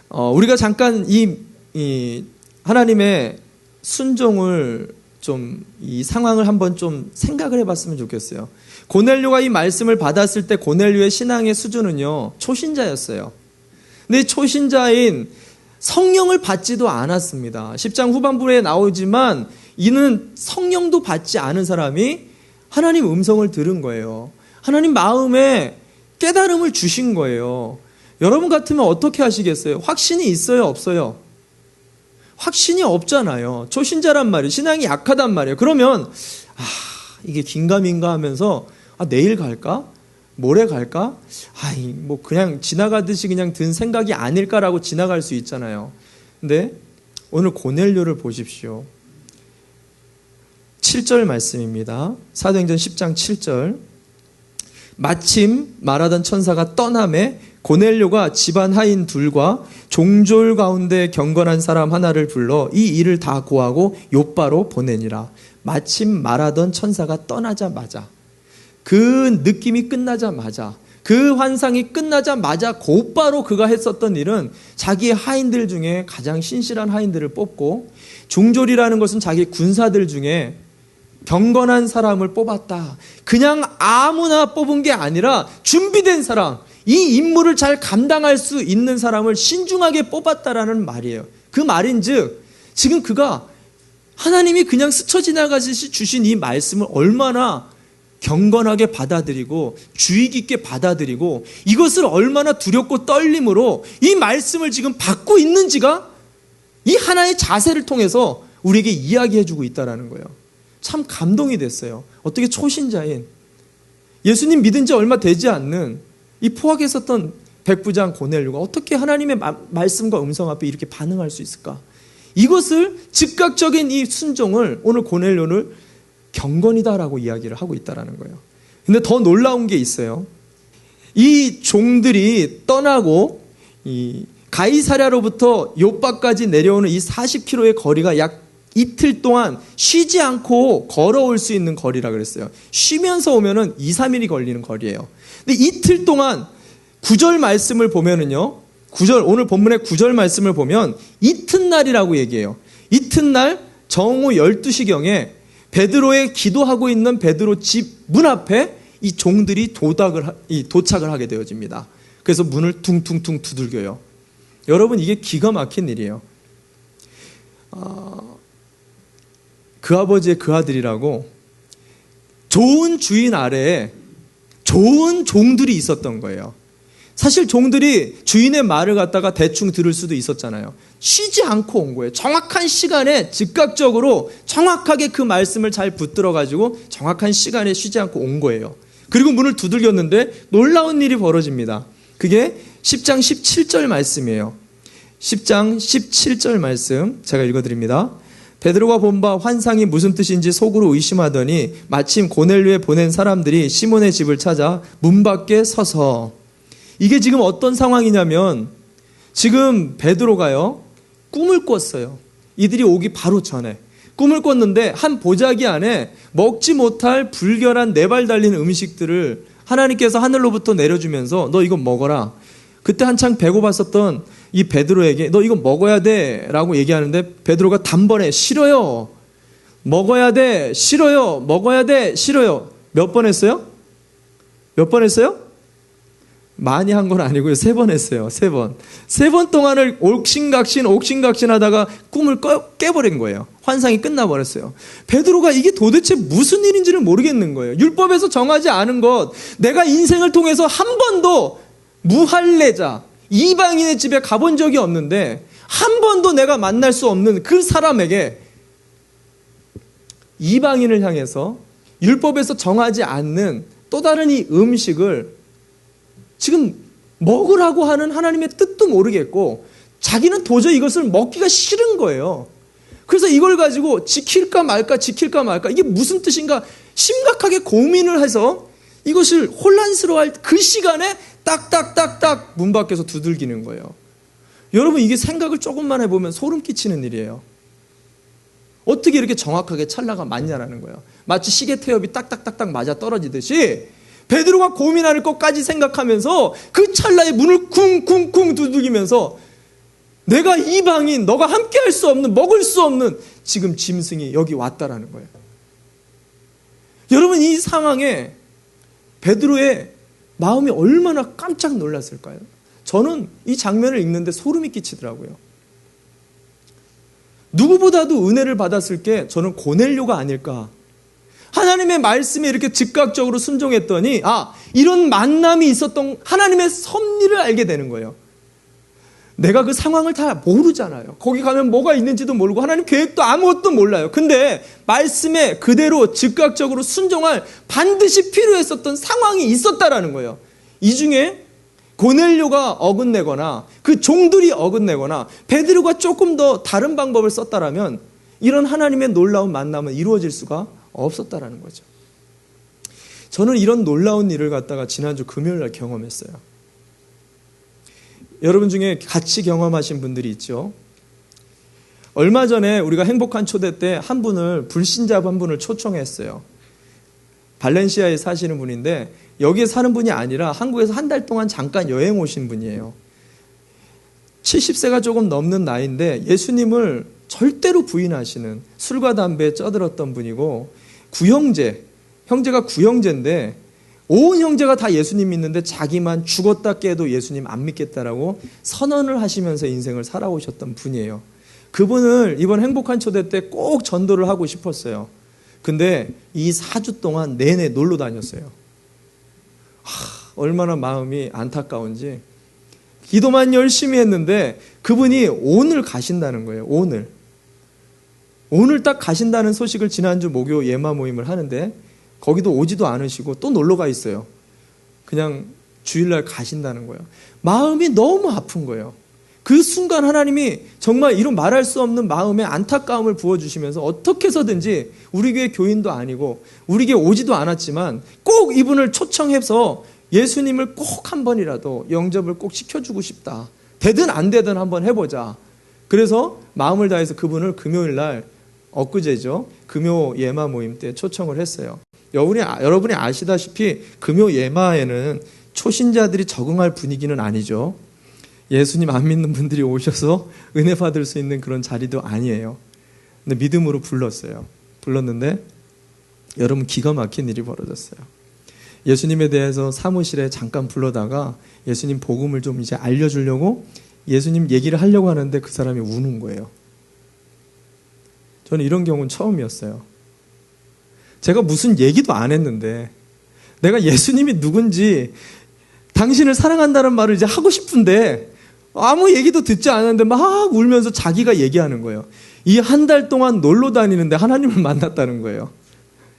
A: 우리가 잠깐 이 하나님의 순종을 이 상황을 한번 좀 생각을 해봤으면 좋겠어요. 고넬료가 이 말씀을 받았을 때 고넬료의 신앙의 수준은요, 초신자였어요. 근데 초신자인 성령을 받지도 않았습니다. 10장 후반부에 나오지만 이는 성령도 받지 않은 사람이 하나님 음성을 들은 거예요. 하나님 마음에 깨달음을 주신 거예요. 여러분 같으면 어떻게 하시겠어요? 확신이 있어요, 없어요? 확신이 없잖아요. 초신자란 말이에요. 신앙이 약하단 말이에요. 그러면 이게 긴가민가 하면서 내일 갈까? 모레 갈까? 뭐 그냥 지나가듯이 그냥 든 생각이 아닐까라고 지나갈 수 있잖아요. 근데 오늘 고넬료를 보십시오. 7절 말씀입니다. 사도행전 10장 7절. 마침 말하던 천사가 떠남에 고넬료가 집안 하인 둘과 종졸 가운데 경건한 사람 하나를 불러 이 일을 다 고하고 욥바로 보내니라. 마침 말하던 천사가 떠나자마자, 그 느낌이 끝나자마자, 그 환상이 끝나자마자 곧바로 그가 했었던 일은 자기의 하인들 중에 가장 신실한 하인들을 뽑고, 종졸이라는 것은 자기 군사들 중에 경건한 사람을 뽑았다. 그냥 아무나 뽑은 게 아니라 준비된 사람, 이 임무를 잘 감당할 수 있는 사람을 신중하게 뽑았다라는 말이에요. 그 말인즉 지금 그가 하나님이 그냥 스쳐 지나가듯이 주신 이 말씀을 얼마나 경건하게 받아들이고 주의 깊게 받아들이고 이것을 얼마나 두렵고 떨림으로 이 말씀을 지금 받고 있는지가 이 하나의 자세를 통해서 우리에게 이야기해주고 있다는 거예요. 참 감동이 됐어요. 어떻게 초신자인 예수님 믿은 지 얼마 되지 않는 이 포악했었던 백부장 고넬료가 어떻게 하나님의 말씀과 음성 앞에 이렇게 반응할 수 있을까? 이것을 즉각적인 이 순종을 오늘 고넬료를 경건이다라고 이야기를 하고 있다는 거예요. 근데 더 놀라운 게 있어요. 이 종들이 떠나고 이 가이사랴로부터 욥바까지 내려오는 이 40km의 거리가 약 이틀 동안 쉬지 않고 걸어올 수 있는 거리라 그랬어요. 쉬면서 오면은 2, 3일이 걸리는 거리예요. 근데 이틀 동안 9절 말씀을 보면은요, 오늘 본문의 9절 말씀을 보면 이튿날이라고 얘기해요. 이튿날 정오 12시경에 베드로의 기도하고 있는 베드로 집 문 앞에 이 종들이 도착을 하게 되어집니다. 그래서 문을 퉁퉁퉁 두들겨요. 여러분, 이게 기가 막힌 일이에요. 그 아버지의 그 아들이라고 좋은 주인 아래에 좋은 종들이 있었던 거예요. 사실 종들이 주인의 말을 갖다가 대충 들을 수도 있었잖아요. 쉬지 않고 온 거예요. 정확한 시간에 즉각적으로 정확하게 그 말씀을 잘 붙들어가지고 정확한 시간에 쉬지 않고 온 거예요. 그리고 문을 두들겼는데 놀라운 일이 벌어집니다. 그게 10장 17절 말씀이에요. 10장 17절 말씀 제가 읽어드립니다. 베드로가 본 바 환상이 무슨 뜻인지 속으로 의심하더니 마침 고넬료에 보낸 사람들이 시몬의 집을 찾아 문 밖에 서서, 이게 지금 어떤 상황이냐면 지금 베드로가요 꿈을 꿨어요. 이들이 오기 바로 전에 꿈을 꿨는데 한 보자기 안에 먹지 못할 불결한 4발 달린 음식들을 하나님께서 하늘로부터 내려주면서 너 이거 먹어라. 그때 한창 배고팠었던 이 베드로에게 너 이거 먹어야 돼 라고 얘기하는데 베드로가 단번에 싫어요. 먹어야 돼. 싫어요. 먹어야 돼. 싫어요. 몇 번 했어요? 몇 번 했어요? 많이 한 건 아니고요. 3번 했어요. 3번. 3번 동안을 옥신각신 하다가 꿈을 깨버린 거예요. 환상이 끝나버렸어요. 베드로가 이게 도대체 무슨 일인지를 모르겠는 거예요. 율법에서 정하지 않은 것, 내가 인생을 통해서 한 번도 무할례자, 이방인의 집에 가본 적이 없는데 한 번도 내가 만날 수 없는 그 사람에게 이방인을 향해서 율법에서 정하지 않는 또 다른 이 음식을 지금 먹으라고 하는 하나님의 뜻도 모르겠고 자기는 도저히 이것을 먹기가 싫은 거예요. 그래서 이걸 가지고 지킬까 말까 이게 무슨 뜻인가 심각하게 고민을 해서 이것을 혼란스러워할 그 시간에 딱딱딱딱 문 밖에서 두들기는 거예요. 여러분, 이게 생각을 조금만 해보면 소름 끼치는 일이에요. 어떻게 이렇게 정확하게 찰나가 맞냐라는 거예요. 마치 시계 태엽이 딱딱딱딱 맞아 떨어지듯이 베드로가 고민할 것까지 생각하면서 그 찰나에 문을 쿵쿵쿵 두들기면서 내가 이방인, 너가 함께할 수 없는, 먹을 수 없는 지금 짐승이 여기 왔다라는 거예요. 여러분, 이 상황에 베드로의 마음이 얼마나 깜짝 놀랐을까요? 저는 이 장면을 읽는데 소름이 끼치더라고요. 누구보다도 은혜를 받았을 게 저는 고넬료가 아닐까. 하나님의 말씀에 이렇게 즉각적으로 순종했더니 이런 만남이 있었던 하나님의 섭리를 알게 되는 거예요. 내가 그 상황을 다 모르잖아요. 거기 가면 뭐가 있는지도 모르고 하나님 계획도 아무것도 몰라요. 근데 말씀에 그대로 즉각적으로 순종할 반드시 필요했었던 상황이 있었다라는 거예요. 이 중에 고넬료가 어긋내거나 그 종들이 어긋내거나 베드로가 조금 더 다른 방법을 썼다라면 이런 하나님의 놀라운 만남은 이루어질 수가 없었다라는 거죠. 저는 이런 놀라운 일을 갖다가 지난주 금요일 날 경험했어요. 여러분 중에 같이 경험하신 분들이 있죠. 얼마 전에 우리가 행복한 초대 때 한 분을, 불신자 한 분을 초청했어요. 발렌시아에 사시는 분인데 여기에 사는 분이 아니라 한국에서 한 달 동안 잠깐 여행 오신 분이에요. 70세가 조금 넘는 나이인데 예수님을 절대로 부인하시는, 술과 담배에 쩌들었던 분이고, 형제가 구형제인데 온 형제가 다 예수님 믿는데 자기만 죽었다 깨도 예수님 안 믿겠다라고 선언을 하시면서 인생을 살아오셨던 분이에요. 그분을 이번 행복한 초대 때 꼭 전도를 하고 싶었어요. 근데 이 4주 동안 내내 놀러 다녔어요. 얼마나 마음이 안타까운지. 기도만 열심히 했는데 그분이 오늘 가신다는 거예요. 오늘 딱 가신다는 소식을 지난주 목요 예마 모임을 하는데 거기도 오지도 않으시고 또 놀러 가 있어요. 그냥 주일날 가신다는 거예요. 마음이 너무 아픈 거예요. 그 순간 하나님이 정말 이런 말할 수 없는 마음에 안타까움을 부어주시면서 어떻게 해서든지 우리 교회 교인도 아니고 우리 교회 오지도 않았지만 꼭 이분을 초청해서 예수님을 꼭 한 번이라도 영접을 꼭 시켜주고 싶다. 되든 안 되든 한번 해보자. 그래서 마음을 다해서 그분을 금요일날, 엊그제죠, 금요 예마 모임 때 초청을 했어요. 여러분이 아시다시피 금요 예마에는 초신자들이 적응할 분위기는 아니죠. 예수님 안 믿는 분들이 오셔서 은혜 받을 수 있는 그런 자리도 아니에요. 근데 믿음으로 불렀어요. 불렀는데 여러분, 기가 막힌 일이 벌어졌어요. 예수님에 대해서 사무실에 잠깐 불러다가 예수님 복음을 좀 이제 알려주려고 예수님 얘기를 하려고 하는데 그 사람이 우는 거예요. 저는 이런 경우는 처음이었어요. 제가 무슨 얘기도 안 했는데 내가 예수님이 누군지, 당신을 사랑한다는 말을 이제 하고 싶은데 아무 얘기도 듣지 않았는데 막 울면서 자기가 얘기하는 거예요. 이 한 달 동안 놀러 다니는데 하나님을 만났다는 거예요.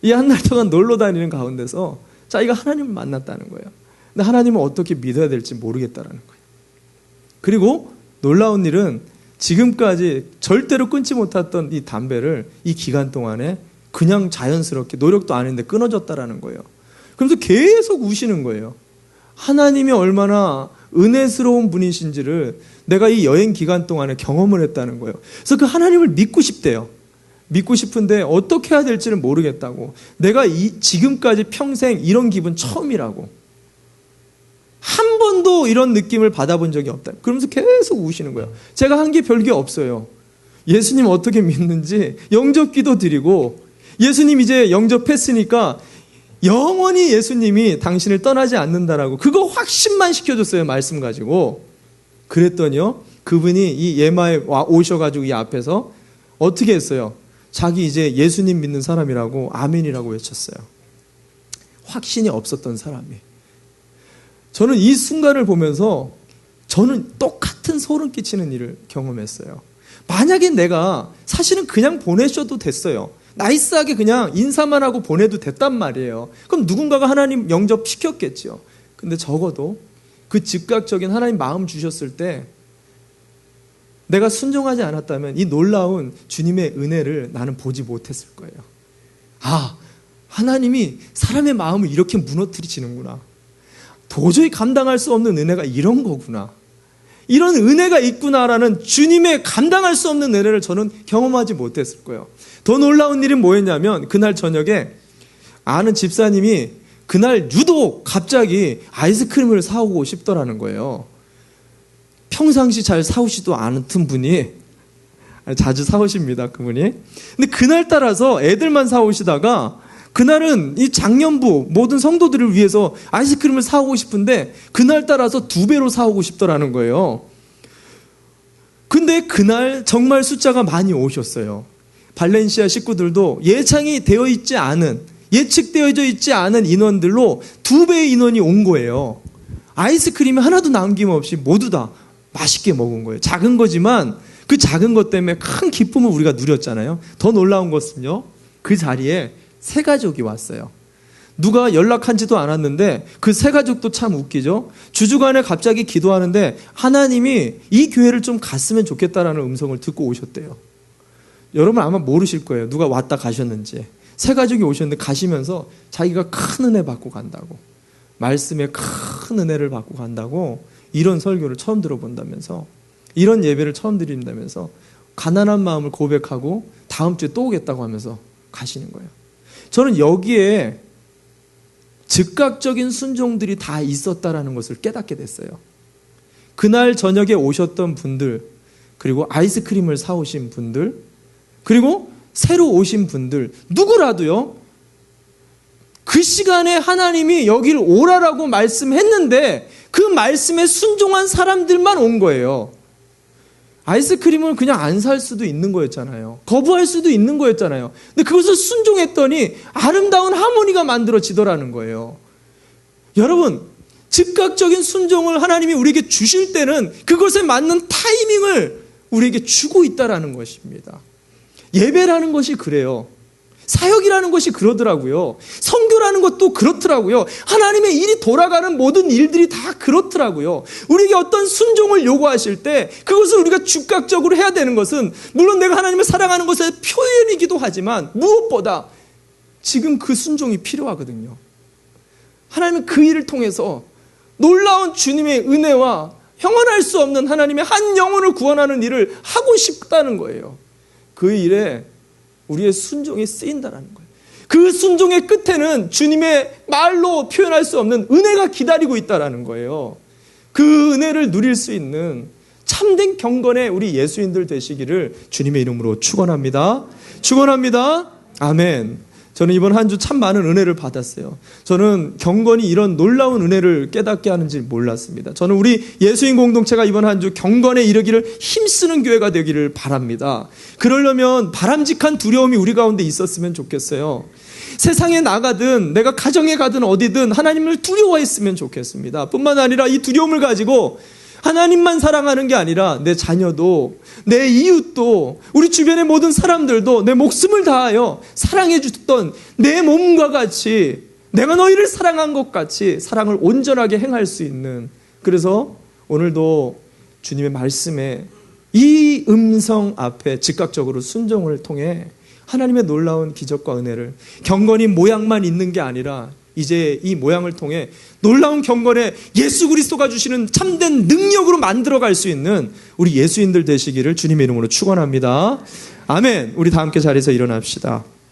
A: 이 한 달 동안 놀러 다니는 가운데서 자기가 하나님을 만났다는 거예요. 근데 하나님을 어떻게 믿어야 될지 모르겠다라는 거예요. 그리고 놀라운 일은 지금까지 절대로 끊지 못했던 이 담배를 이 기간 동안에 그냥 자연스럽게, 노력도 안 했는데 끊어졌다라는 거예요. 그러면서 계속 우시는 거예요. 하나님이 얼마나 은혜스러운 분이신지를 내가 이 여행 기간 동안에 경험을 했다는 거예요. 그래서 그 하나님을 믿고 싶대요. 믿고 싶은데 어떻게 해야 될지는 모르겠다고. 내가 지금까지 평생 이런 기분 처음이라고. 한 번도 이런 느낌을 받아본 적이 없다. 그러면서 계속 우시는 거예요. 제가 한 게 별게 없어요. 예수님 어떻게 믿는지 영접 기도 드리고, 예수님 이제 영접했으니까 영원히 예수님이 당신을 떠나지 않는다라고 그거 확신만 시켜줬어요. 말씀 가지고. 그랬더니요, 그분이 이 예마에 오셔가지고 이 앞에서 어떻게 했어요? 자기 이제 예수님 믿는 사람이라고 아멘이라고 외쳤어요. 확신이 없었던 사람이. 저는 이 순간을 보면서 저는 똑같은 소름 끼치는 일을 경험했어요. 만약에 내가 사실은 그냥 보내셔도 됐어요. 나이스하게 그냥 인사만 하고 보내도 됐단 말이에요. 그럼 누군가가 하나님 영접시켰겠죠. 근데 적어도 그 즉각적인 하나님 마음 주셨을 때 내가 순종하지 않았다면 이 놀라운 주님의 은혜를 나는 보지 못했을 거예요. 아, 하나님이 사람의 마음을 이렇게 무너뜨리시는구나. 도저히 감당할 수 없는 은혜가 이런 거구나. 이런 은혜가 있구나라는 주님의 감당할 수 없는 은혜를 저는 경험하지 못했을 거예요. 더 놀라운 일은 뭐였냐면 그날 저녁에 아는 집사님이 그날 유독 갑자기 아이스크림을 사오고 싶더라는 거예요. 평상시 잘 사오시도 않던 분이, 자주 사오십니다, 그분이. 근데 그날 따라서 애들만 사오시다가 그날은 이 장년부 모든 성도들을 위해서 아이스크림을 사오고 싶은데 그날 따라서 2배로 사오고 싶더라는 거예요. 근데 그날 정말 숫자가 많이 오셨어요. 발렌시아 식구들도 예상이 되어 있지 않은, 예측되어져 있지 않은 인원들로 2배의 인원이 온 거예요. 아이스크림이 하나도 남김없이 모두 다 맛있게 먹은 거예요. 작은 거지만 그 작은 것 때문에 큰 기쁨을 우리가 누렸잖아요. 더 놀라운 것은요, 그 자리에 세 가족이 왔어요. 누가 연락한지도 않았는데 그 세 가족도 참 웃기죠. 주주간에 갑자기 기도하는데 하나님이 이 교회를 좀 갔으면 좋겠다라는 음성을 듣고 오셨대요. 여러분 아마 모르실 거예요. 누가 왔다 가셨는지. 세 가족이 오셨는데 가시면서 자기가 큰 은혜 받고 간다고, 말씀에 큰 은혜를 받고 간다고, 이런 설교를 처음 들어본다면서, 이런 예배를 처음 드린다면서 가난한 마음을 고백하고 다음 주에 또 오겠다고 하면서 가시는 거예요. 저는 여기에 즉각적인 순종들이 다 있었다라는 것을 깨닫게 됐어요. 그날 저녁에 오셨던 분들, 그리고 아이스크림을 사오신 분들, 그리고 새로 오신 분들, 누구라도요, 그 시간에 하나님이 여기를 오라라고 말씀했는데 그 말씀에 순종한 사람들만 온 거예요. 아이스크림을 그냥 안 살 수도 있는 거였잖아요. 거부할 수도 있는 거였잖아요. 근데 그것을 순종했더니 아름다운 하모니가 만들어지더라는 거예요. 여러분, 즉각적인 순종을 하나님이 우리에게 주실 때는 그것에 맞는 타이밍을 우리에게 주고 있다라는 것입니다. 예배라는 것이 그래요. 사역이라는 것이 그러더라고요. 선교라는 것도 그렇더라고요. 하나님의 일이 돌아가는 모든 일들이 다 그렇더라고요. 우리에게 어떤 순종을 요구하실 때 그것을 우리가 즉각적으로 해야 되는 것은 물론 내가 하나님을 사랑하는 것의 표현이기도 하지만 무엇보다 지금 그 순종이 필요하거든요. 하나님은 그 일을 통해서 놀라운 주님의 은혜와 형언할 수 없는 하나님의 한 영혼을 구원하는 일을 하고 싶다는 거예요. 그 일에 우리의 순종이 쓰인다는 거예요. 그 그 순종의 끝에는 주님의 말로 표현할 수 없는 은혜가 기다리고 있다라는 거예요. 그 은혜를 누릴 수 있는 참된 경건의 우리 예수인들 되시기를 주님의 이름으로 축원합니다. 축원합니다. 아멘. 저는 이번 한 주 참 많은 은혜를 받았어요. 저는 경건이 이런 놀라운 은혜를 깨닫게 하는지 몰랐습니다. 저는 우리 예수인 공동체가 이번 한 주 경건에 이르기를 힘쓰는 교회가 되기를 바랍니다. 그러려면 바람직한 두려움이 우리 가운데 있었으면 좋겠어요. 세상에 나가든 내가 가정에 가든 어디든 하나님을 두려워했으면 좋겠습니다. 뿐만 아니라 이 두려움을 가지고 하나님만 사랑하는 게 아니라 내 자녀도, 내 이웃도, 우리 주변의 모든 사람들도 내 목숨을 다하여 사랑해 줬던 내 몸과 같이 내가 너희를 사랑한 것 같이 사랑을 온전하게 행할 수 있는, 그래서 오늘도 주님의 말씀에 이 음성 앞에 즉각적으로 순종을 통해 하나님의 놀라운 기적과 은혜를, 경건이 모양만 있는 게 아니라 이제 이 모양을 통해 놀라운 경건에 예수 그리스도가 주시는 참된 능력으로 만들어갈 수 있는 우리 예수인들 되시기를 주님의 이름으로 축원합니다. 아멘. 우리 다 함께 자리에서 일어납시다.